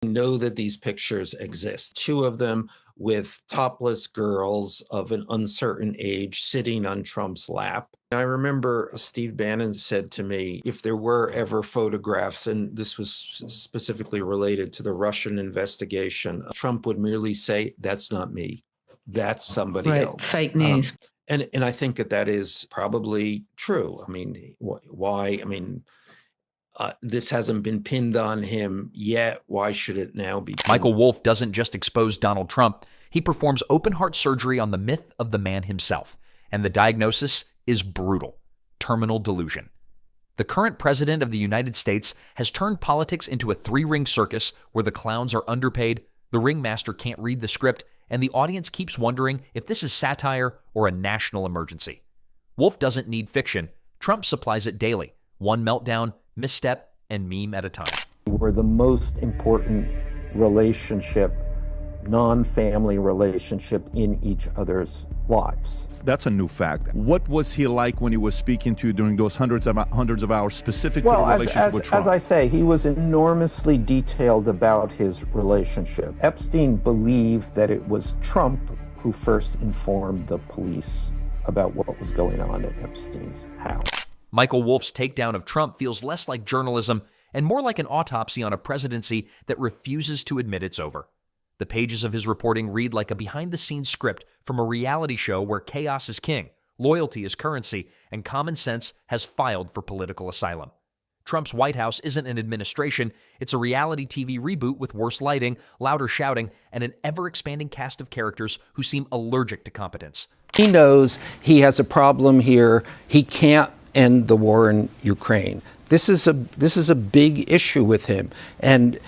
Know that these pictures exist. Two of them with topless girls of an uncertain age sitting on Trump's lap. I remember Steve Bannon said to me, if there were ever photographs, and this was specifically related to the Russian investigation, Trump would merely say, "That's not me. That's somebody else." Fake news. And I think that is probably true. I mean, why? I mean, this hasn't been pinned on him yet. Why should it now be? Michael Wolff doesn't just expose Donald Trump. He performs open-heart surgery on the myth of the man himself. And the diagnosis is brutal: terminal delusion. The current president of the United States has turned politics into a three-ring circus where the clowns are underpaid, the ringmaster can't read the script, and the audience keeps wondering if this is satire or a national emergency. Wolff doesn't need fiction. Trump supplies it daily. One meltdown, misstep, and meme at a time. We're the most important relationship, non-family relationship in each other's lives. That's a new fact. What was he like when he was speaking to you during those hundreds of hours, specifically the relationship with Trump? As I say, he was enormously detailed about his relationship. Epstein believed that it was Trump who first informed the police about what was going on at Epstein's house. Michael Wolff's takedown of Trump feels less like journalism and more like an autopsy on a presidency that refuses to admit it's over. The pages of his reporting read like a behind-the-scenes script from a reality show where chaos is king, loyalty is currency, and common sense has filed for political asylum. Trump's White House isn't an administration, it's a reality TV reboot with worse lighting, louder shouting, and an ever-expanding cast of characters who seem allergic to competence. He knows he has a problem here. He can't end the war in Ukraine. This is a big issue with him. And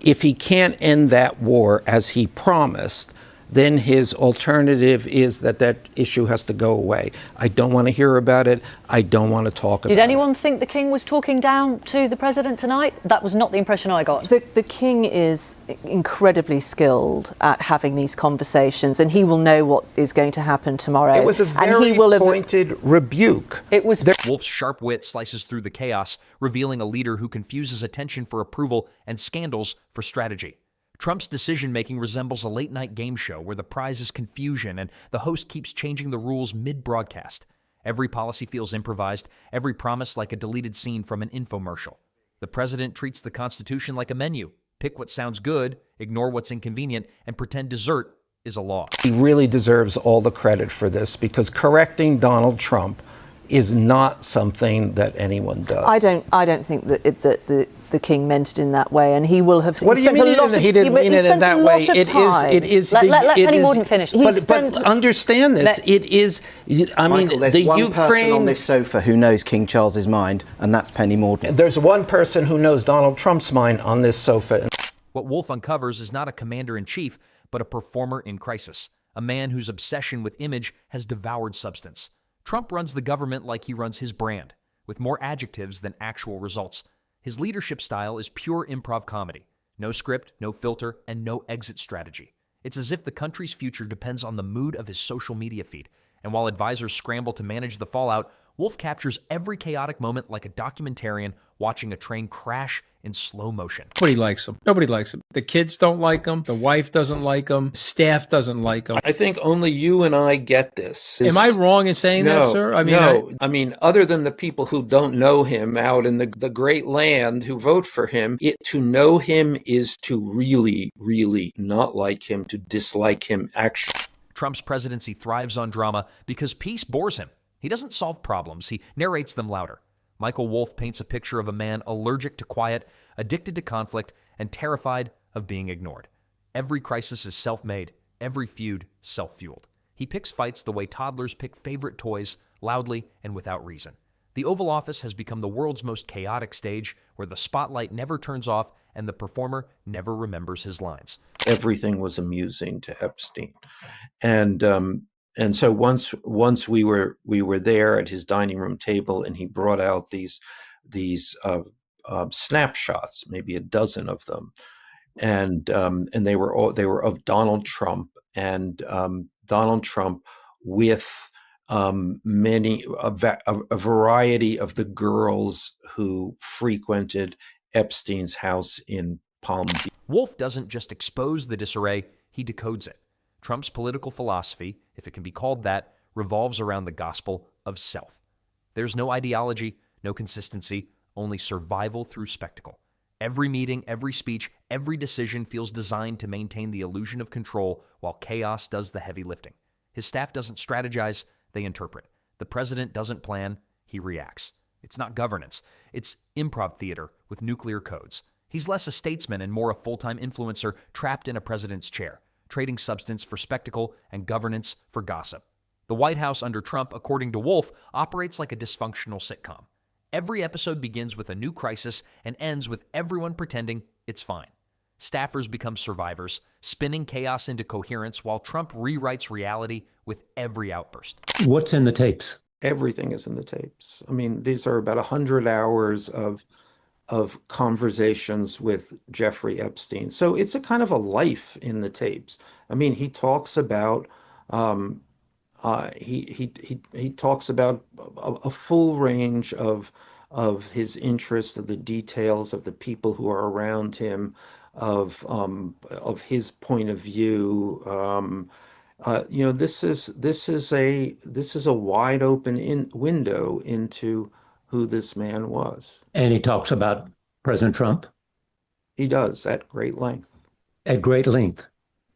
if he can't end that war as he promised, then his alternative is that issue has to go away. I don't want to hear about it. I don't want to talk about it. Did anyone think the king was talking down to the president tonight? That was not the impression I got. The king is incredibly skilled at having these conversations, and he will know what is going to happen tomorrow. It was a very pointed rebuke. It was. Wolff's sharp wit slices through the chaos, revealing a leader who confuses attention for approval and scandals for strategy. Trump's decision-making resembles a late-night game show where the prize is confusion and the host keeps changing the rules mid-broadcast. Every policy feels improvised, every promise like a deleted scene from an infomercial. The president treats the Constitution like a menu. Pick what sounds good, ignore what's inconvenient, and pretend dessert is a law. He really deserves all the credit for this because correcting Donald Trump is not something that anyone does. I don't think that the king meant it in that way, and he will have. What do you mean he didn't mean it in that way? It is. Let Penny Mordaunt finish. But understand this. It is. I mean, Michael, there's the one Ukraine. person on this sofa who knows King Charles's mind, and that's Penny Mordaunt. There's one person who knows Donald Trump's mind on this sofa. What Wolff uncovers is not a commander-in-chief, but a performer in crisis, a man whose obsession with image has devoured substance. Trump runs the government like he runs his brand, with more adjectives than actual results. His leadership style is pure improv comedy. No script, no filter, and no exit strategy. It's as if the country's future depends on the mood of his social media feed. And while advisors scramble to manage the fallout, Wolff captures every chaotic moment like a documentarian watching a train crash in slow motion. Nobody likes him. Nobody likes him. The kids don't like him. The wife doesn't like him. Staff doesn't like him. I think only you and I get this. Am I wrong in saying that, sir? I mean, other than the people who don't know him out in the great land who vote for him, to know him is to really, really not like him, to dislike him actually. Trump's presidency thrives on drama because peace bores him. He doesn't solve problems, he narrates them louder. Michael Wolff paints a picture of a man allergic to quiet, addicted to conflict, and terrified of being ignored. Every crisis is self-made, every feud self-fueled. He picks fights the way toddlers pick favorite toys, loudly and without reason. The Oval Office has become the world's most chaotic stage, where the spotlight never turns off and the performer never remembers his lines. Everything was amusing to Epstein. And so once we were there at his dining room table, and he brought out these snapshots, maybe a dozen of them, and they were of Donald Trump, and Donald Trump with a variety of the girls who frequented Epstein's house in Palm Beach. Wolff doesn't just expose the disarray, he decodes it. Trump's political philosophy, if it can be called that, revolves around the gospel of self. There's no ideology, no consistency, only survival through spectacle. Every meeting, every speech, every decision feels designed to maintain the illusion of control while chaos does the heavy lifting. His staff doesn't strategize, they interpret. The president doesn't plan, he reacts. It's not governance. It's improv theater with nuclear codes. He's less a statesman and more a full-time influencer trapped in a president's chair, trading substance for spectacle and governance for gossip. The White House under Trump, according to Wolff, operates like a dysfunctional sitcom. Every episode begins with a new crisis and ends with everyone pretending it's fine. Staffers become survivors, spinning chaos into coherence while Trump rewrites reality with every outburst. What's in the tapes? Everything is in the tapes. I mean, these are about 100 hours of conversations with Jeffrey Epstein. So it's a kind of a life in the tapes. I mean, he talks about he talks about a full range of his interests, of the details of the people who are around him, of his point of view. This is a wide open window into who this man was. And he talks about President Trump? He does, at great length. At great length?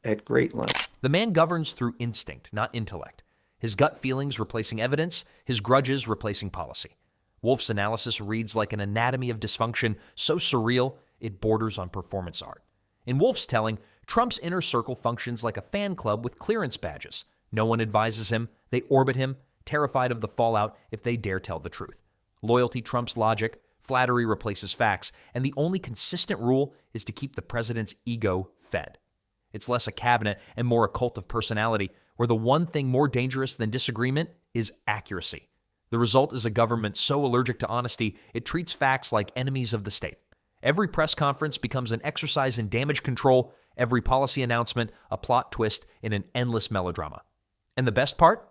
At great length. The man governs through instinct, not intellect. His gut feelings replacing evidence, his grudges replacing policy. Wolff's analysis reads like an anatomy of dysfunction, so surreal it borders on performance art. In Wolff's telling, Trump's inner circle functions like a fan club with clearance badges. No one advises him, they orbit him, terrified of the fallout if they dare tell the truth. Loyalty trumps logic, flattery replaces facts, and the only consistent rule is to keep the president's ego fed. It's less a cabinet and more a cult of personality, where the one thing more dangerous than disagreement is accuracy. The result is a government so allergic to honesty, it treats facts like enemies of the state. Every press conference becomes an exercise in damage control, every policy announcement a plot twist in an endless melodrama. And the best part?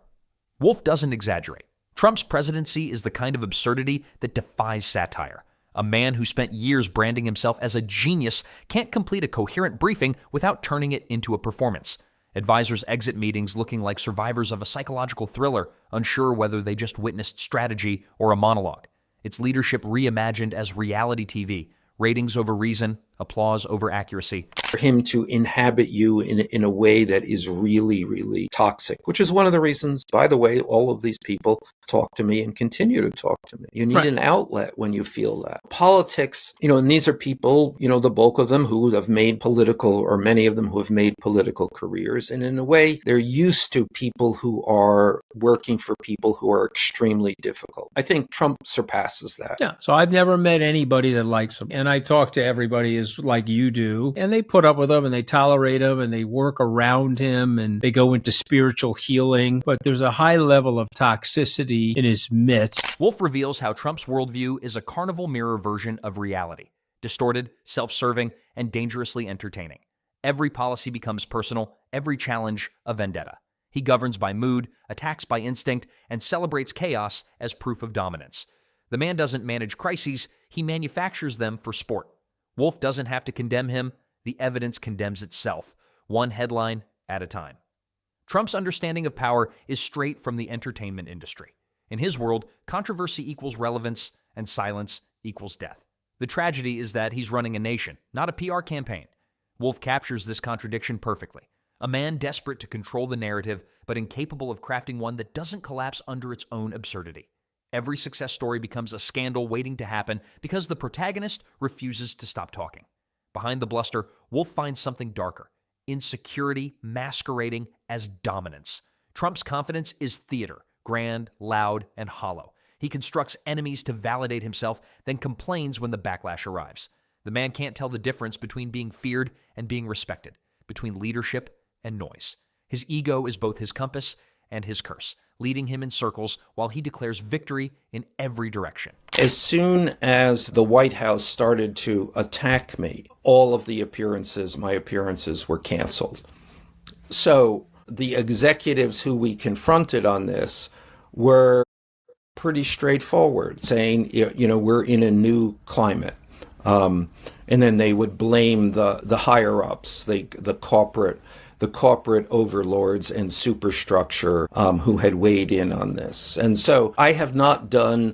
Wolff doesn't exaggerate. Trump's presidency is the kind of absurdity that defies satire. A man who spent years branding himself as a genius can't complete a coherent briefing without turning it into a performance. Advisors exit meetings looking like survivors of a psychological thriller, unsure whether they just witnessed strategy or a monologue. It's leadership reimagined as reality TV, ratings over reason, applause over accuracy. For him to inhabit you in a way that is really, really toxic, which is one of the reasons, by the way, all of these people talk to me and continue to talk to me. You need an outlet when you feel that. Politics, and these are people, the bulk of them who have made political, or many of them who have made political careers. And in a way, they're used to people who are working for people who are extremely difficult. I think Trump surpasses that. Yeah. So I've never met anybody that likes him. And I talk to everybody as like you do, and they put up with him and they tolerate him and they work around him and they go into spiritual healing. But there's a high level of toxicity in his midst. Wolff reveals how Trump's worldview is a carnival mirror version of reality, distorted, self-serving, and dangerously entertaining. Every policy becomes personal, every challenge a vendetta. He governs by mood, attacks by instinct, and celebrates chaos as proof of dominance. The man doesn't manage crises, he manufactures them for sport. Wolff doesn't have to condemn him, the evidence condemns itself, one headline at a time. Trump's understanding of power is straight from the entertainment industry. In his world, controversy equals relevance, and silence equals death. The tragedy is that he's running a nation, not a PR campaign. Wolff captures this contradiction perfectly. A man desperate to control the narrative, but incapable of crafting one that doesn't collapse under its own absurdity. Every success story becomes a scandal waiting to happen because the protagonist refuses to stop talking. Behind the bluster, Wolff finds something darker: insecurity masquerading as dominance. Trump's confidence is theater, grand, loud, and hollow. He constructs enemies to validate himself, then complains when the backlash arrives. The man can't tell the difference between being feared and being respected, between leadership and noise. His ego is both his compass and his curse, leading him in circles while he declares victory in every direction. As soon as the White House started to attack me, all of my appearances were canceled. So the executives who we confronted on this were pretty straightforward, saying, we're in a new climate. And then they would blame the higher ups, the corporate overlords and superstructure who had weighed in on this. And so I have not done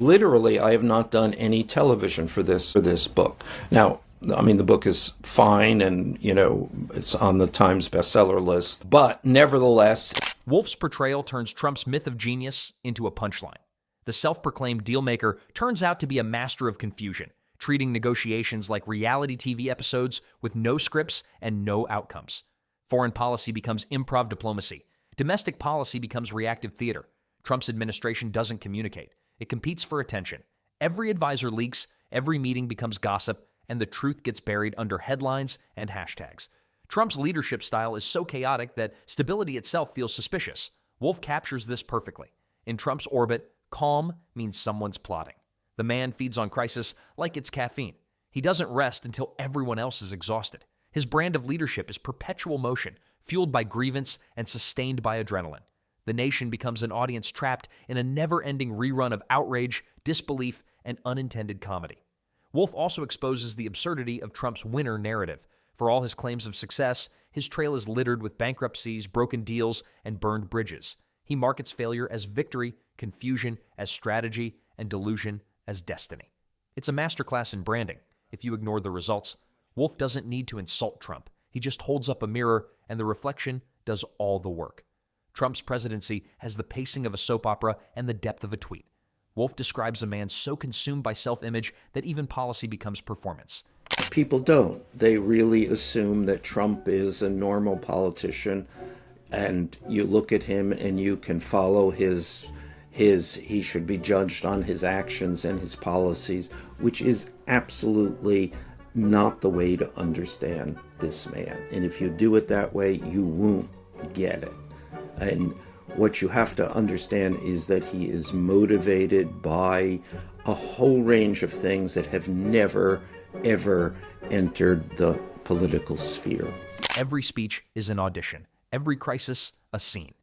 any television for this book. Now, I mean, the book is fine and, it's on the Times bestseller list, but nevertheless. Wolff's portrayal turns Trump's myth of genius into a punchline. The self-proclaimed dealmaker turns out to be a master of confusion, treating negotiations like reality TV episodes with no scripts and no outcomes. Foreign policy becomes improv diplomacy. Domestic policy becomes reactive theater. Trump's administration doesn't communicate. It competes for attention. Every advisor leaks, every meeting becomes gossip, and the truth gets buried under headlines and hashtags. Trump's leadership style is so chaotic that stability itself feels suspicious. Wolff captures this perfectly. In Trump's orbit, calm means someone's plotting. The man feeds on crisis like it's caffeine. He doesn't rest until everyone else is exhausted. His brand of leadership is perpetual motion, fueled by grievance and sustained by adrenaline. The nation becomes an audience trapped in a never-ending rerun of outrage, disbelief, and unintended comedy. Wolff also exposes the absurdity of Trump's winner narrative. For all his claims of success, his trail is littered with bankruptcies, broken deals, and burned bridges. He markets failure as victory, confusion as strategy, and delusion as destiny. It's a masterclass in branding. If you ignore the results, Wolff doesn't need to insult Trump. He just holds up a mirror, and the reflection does all the work. Trump's presidency has the pacing of a soap opera and the depth of a tweet. Wolff describes a man so consumed by self-image that even policy becomes performance. People don't. They really assume that Trump is a normal politician, and you look at him and you can follow he should be judged on his actions and his policies, which is absolutely not the way to understand this man. And if you do it that way, you won't get it. And what you have to understand is that he is motivated by a whole range of things that have never, ever entered the political sphere. Every speech is an audition. Every crisis, a scene.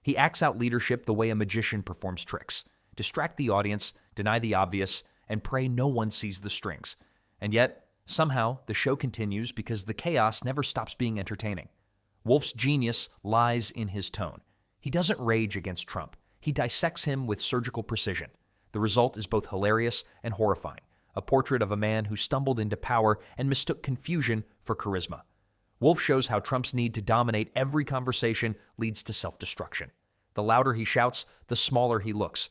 He acts out leadership the way a magician performs tricks. Distract the audience, deny the obvious, and pray no one sees the strings. And yet, somehow, the show continues because the chaos never stops being entertaining. Wolff's genius lies in his tone. He doesn't rage against Trump. He dissects him with surgical precision. The result is both hilarious and horrifying, a portrait of a man who stumbled into power and mistook confusion for charisma. Wolff shows how Trump's need to dominate every conversation leads to self-destruction. The louder he shouts, the smaller he looks.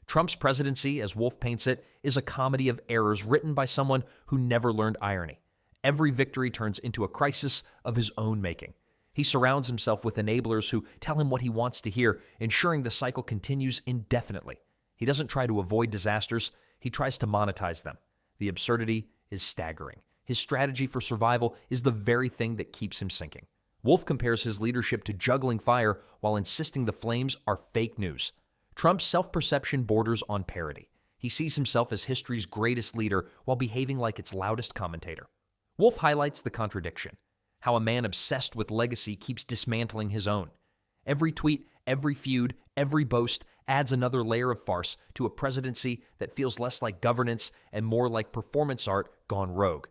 Trump's presidency, as Wolff paints it, is a comedy of errors written by someone who never learned irony. Every victory turns into a crisis of his own making. He surrounds himself with enablers who tell him what he wants to hear, ensuring the cycle continues indefinitely. He doesn't try to avoid disasters, he tries to monetize them. The absurdity is staggering. His strategy for survival is the very thing that keeps him sinking. Wolff compares his leadership to juggling fire while insisting the flames are fake news. Trump's self-perception borders on parody. He sees himself as history's greatest leader while behaving like its loudest commentator. Wolff highlights the contradiction, how a man obsessed with legacy keeps dismantling his own. Every tweet, every feud, every boast adds another layer of farce to a presidency that feels less like governance and more like performance art gone rogue.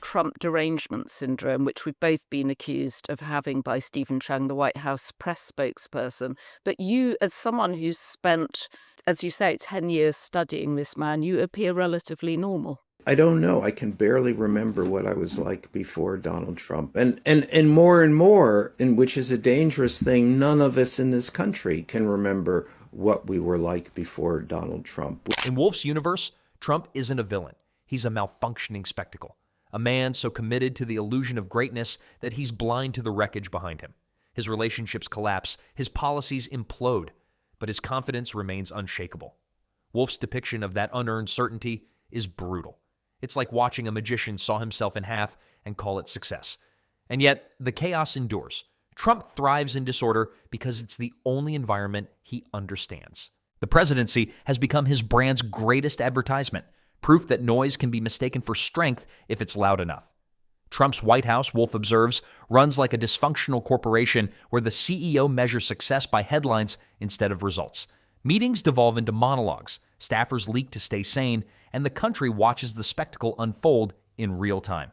Trump derangement syndrome, which we've both been accused of having by Stephen Chung, the White House press spokesperson. But you, as someone who's spent, as you say, 10 years studying this man, you appear relatively normal. I don't know. I can barely remember what I was like before Donald Trump. And more, and which is a dangerous thing, none of us in this country can remember what we were like before Donald Trump. In Wolff's universe, Trump isn't a villain. He's a malfunctioning spectacle. A man so committed to the illusion of greatness that he's blind to the wreckage behind him. His relationships collapse, his policies implode, but his confidence remains unshakable. Wolff's depiction of that unearned certainty is brutal. It's like watching a magician saw himself in half and call it success. And yet, the chaos endures. Trump thrives in disorder because it's the only environment he understands. The presidency has become his brand's greatest advertisement, proof that noise can be mistaken for strength if it's loud enough. Trump's White House, Wolff observes, runs like a dysfunctional corporation where the CEO measures success by headlines instead of results. Meetings devolve into monologues, staffers leak to stay sane, and the country watches the spectacle unfold in real time.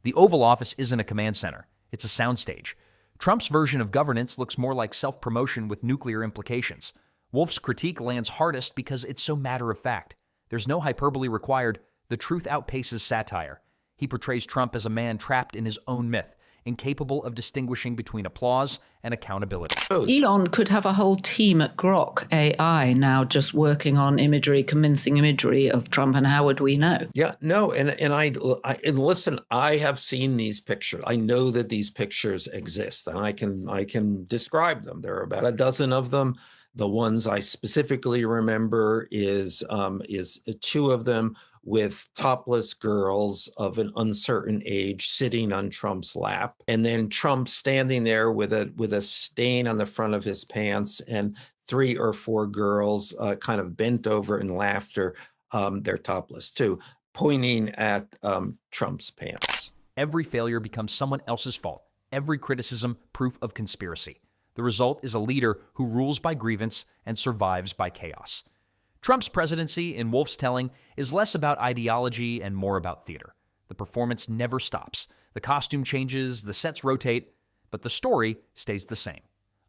The Oval Office isn't a command center. It's a soundstage. Trump's version of governance looks more like self-promotion with nuclear implications. Wolff's critique lands hardest because it's so matter-of-fact. There's no hyperbole required. The truth outpaces satire. He portrays Trump as a man trapped in his own myth, incapable of distinguishing between applause and accountability. Elon could have a whole team at Grok AI now just working on imagery, convincing imagery of Trump, and how would we know? Yeah, no, and listen, I have seen these pictures. I know that these pictures exist, and I can describe them. There are about a dozen of them. The ones I specifically remember is two of them with topless girls of an uncertain age sitting on Trump's lap, and then Trump standing there with a stain on the front of his pants, and 3 or 4 girls kind of bent over in laughter. They're topless too, pointing at Trump's pants. Every failure becomes someone else's fault. Every criticism, proof of conspiracy. The result is a leader who rules by grievance and survives by chaos. Trump's presidency, in Wolff's telling, is less about ideology and more about theater. The performance never stops. The costume changes, the sets rotate, but the story stays the same.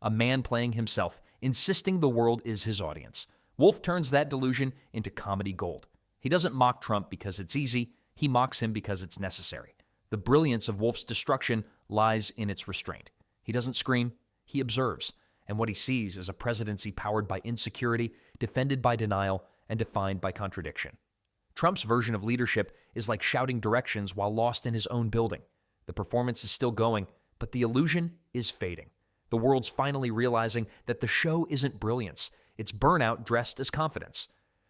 A man playing himself, insisting the world is his audience. Wolff turns that delusion into comedy gold. He doesn't mock Trump because it's easy. He mocks him because it's necessary. The brilliance of Wolff's destruction lies in its restraint. He doesn't scream. He observes, and what he sees is a presidency powered by insecurity, defended by denial, and defined by contradiction. Trump's version of leadership is like shouting directions while lost in his own building. The performance is still going, but the illusion is fading. The world's finally realizing that the show isn't brilliance. It's burnout dressed as confidence.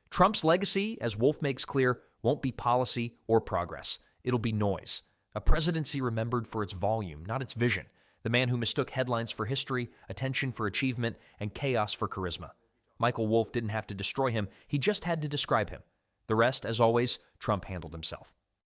Trump's legacy, as Wolff makes clear, won't be policy or progress. It'll be noise. A presidency remembered for its volume, not its vision. The man who mistook headlines for history, attention for achievement, and chaos for charisma. Michael Wolff didn't have to destroy him, he just had to describe him. The rest, as always, Trump handled himself.